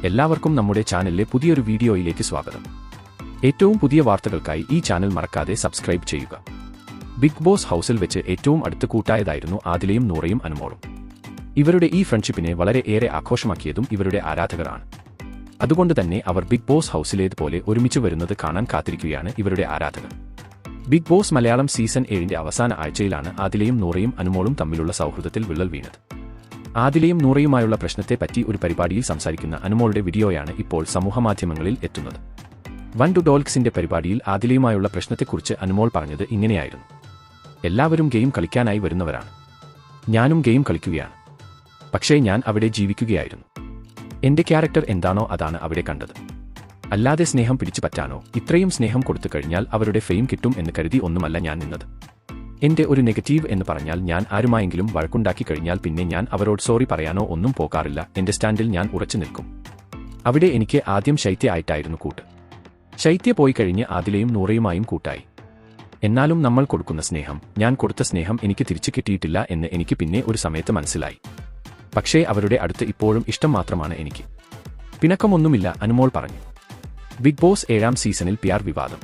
എല്ലാവർക്കും നമ്മുടെ ചാനലിലെ പുതിയൊരു വീഡിയോയിലേക്ക് സ്വാഗതം. ഏറ്റവും പുതിയ വാർത്തകൾക്കായി ഈ ചാനൽ മറക്കാതെ സബ്സ്ക്രൈബ് ചെയ്യുക. ബിഗ് ബോസ് ഹൗസിൽ വെച്ച് ഏറ്റവും അടുത്ത് കൂട്ടായതായിരുന്നു ആദിലയും നൂറയും അനുമോളും. ഇവരുടെ ഈ ഫ്രണ്ട്ഷിപ്പിനെ വളരെ ഏറെ ആഘോഷമാക്കിയതും ഇവരുടെ ആരാധകരാണ്. അതുകൊണ്ട് തന്നെ അവർ ബിഗ് ബോസ് ഹൗസിലേതുപോലെ ഒരുമിച്ച് വരുന്നത് കാണാൻ കാത്തിരിക്കുകയാണ് ഇവരുടെ ആരാധകർ. ബിഗ് ബോസ് മലയാളം സീസൺ 7ന്റെ അവസാന ആഴ്ചയിലാണ് ആദിലയും നൂറയും അനുമോളും തമ്മിലുള്ള സൗഹൃദത്തിൽ വിള്ളൽ വീണത്. ആദിലയും നൂറയുമായുള്ള പ്രശ്നത്തെപ്പറ്റി ഒരു പരിപാടിയിൽ സംസാരിക്കുന്ന അനുമോളുടെ വീഡിയോയാണ് ഇപ്പോൾ സമൂഹമാധ്യമങ്ങളിൽ എത്തുന്നത്. വൺ ടു ഡോൾക്സിന്റെ പരിപാടിയിൽ ആദിലയുമായുള്ള പ്രശ്നത്തെക്കുറിച്ച് അനുമോൾ പറഞ്ഞത് ഇങ്ങനെയായിരുന്നു: എല്ലാവരും ഗെയിം കളിക്കാനായി വരുന്നവരാണ്. ഞാനും ഗെയിം കളിക്കുകയാണ്. പക്ഷേ ഞാൻ അവിടെ ജീവിക്കുകയായിരുന്നു. എന്റെ ക്യാരക്ടർ എന്താണോ അതാണ് അവിടെ കണ്ടത്. അല്ലാതെ സ്നേഹം പിടിച്ചു പറ്റാനോ ഇത്രയും സ്നേഹം കൊടുത്തു കഴിഞ്ഞാൽ അവരുടെ ഫെയിം കിട്ടും എന്ന് കരുതി ഒന്നുമല്ല ഞാൻ നിന്നത്. എന്റെ ഒരു നെഗറ്റീവ് എന്ന് പറഞ്ഞാൽ ഞാൻ ആരുമായെങ്കിലും വഴക്കുണ്ടാക്കി കഴിഞ്ഞാൽ പിന്നെ ഞാൻ അവരോട് സോറി പറയാനോ ഒന്നും പോകാറില്ല. എന്റെ സ്റ്റാൻഡിൽ ഞാൻ ഉറച്ചു നിൽക്കും. അവിടെ എനിക്ക് ആദ്യം ശൈത്യ ആയിട്ടായിരുന്നു കൂട്ട്. ശൈത്യ പോയി കഴിഞ്ഞ് ആദിലയും നൂറയുമായും കൂട്ടായി. എന്നാലും നമ്മൾ കൊടുക്കുന്ന സ്നേഹം, ഞാൻ കൊടുത്ത സ്നേഹം എനിക്ക് തിരിച്ചു കിട്ടിയിട്ടില്ല എന്ന് എനിക്ക് പിന്നെ ഒരു സമയത്ത് മനസ്സിലായി. പക്ഷേ അവരുടെ അടുത്ത് ഇപ്പോഴും ഇഷ്ടം മാത്രമാണ് എനിക്ക്. പിണക്കമൊന്നുമില്ല, അനുമോൾ പറഞ്ഞു. ബിഗ് ബോസ് 7ാം സീസണിൽ PR വിവാദം.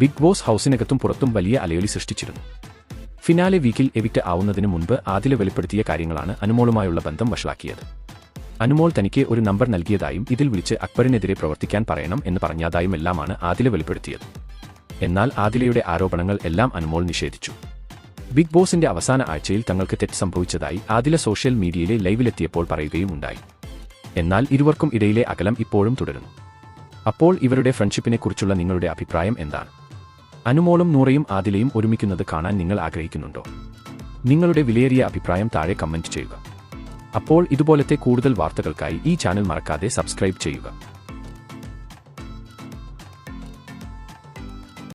ബിഗ് ബോസ് ഹൗസിനകത്തും പുറത്തും വലിയ അലയൊലി സൃഷ്ടിച്ചിരുന്നു. ഫിനാലെ വീക്കിൽ എവിക്റ്റ് ആവുന്നതിന് മുൻപ് ആദില വെളിപ്പെടുത്തിയ കാര്യങ്ങളാണ് അനുമോളുമായുള്ള ബന്ധം വഷളാക്കിയത്. അനുമോൾ തനിക്ക് ഒരു നമ്പർ നൽകിയതായും ഇതിൽ വിളിച്ച് അക്ബറിനെതിരെ പ്രവർത്തിക്കാൻ പറയണം എന്ന് പറഞ്ഞതായുമെല്ലാമാണ് ആദില വെളിപ്പെടുത്തിയത്. എന്നാൽ ആദിലയുടെ ആരോപണങ്ങൾ എല്ലാം അനുമോൾ നിഷേധിച്ചു. ബിഗ് ബോസിന്റെ അവസാന ആഴ്ചയിൽ തങ്ങൾക്ക് തെറ്റ് സംഭവിച്ചതായി ആദില സോഷ്യൽ മീഡിയയിലെ ലൈവിലെത്തിയപ്പോൾ പറയുകയും ഉണ്ടായി. എന്നാൽ ഇരുവർക്കും ഇടയിലെ അകലം ഇപ്പോഴും തുടരുന്നു. അപ്പോൾ ഇവരുടെ ഫ്രണ്ട്ഷിപ്പിനെക്കുറിച്ചുള്ള നിങ്ങളുടെ അഭിപ്രായം എന്താണ്? അനുമോളും നൂറയും ആദിലയും ഒരുമിക്കുന്നത് കാണാൻ നിങ്ങൾ ആഗ്രഹിക്കുന്നുണ്ടോ? നിങ്ങളുടെ വിലയേറിയ അഭിപ്രായം താഴെ കമന്റ് ചെയ്യുക. അപ്പോൾ ഇതുപോലത്തെ കൂടുതൽ വാർത്തകൾക്കായി ഈ ചാനൽ മറക്കാതെ സബ്സ്ക്രൈബ് ചെയ്യുക.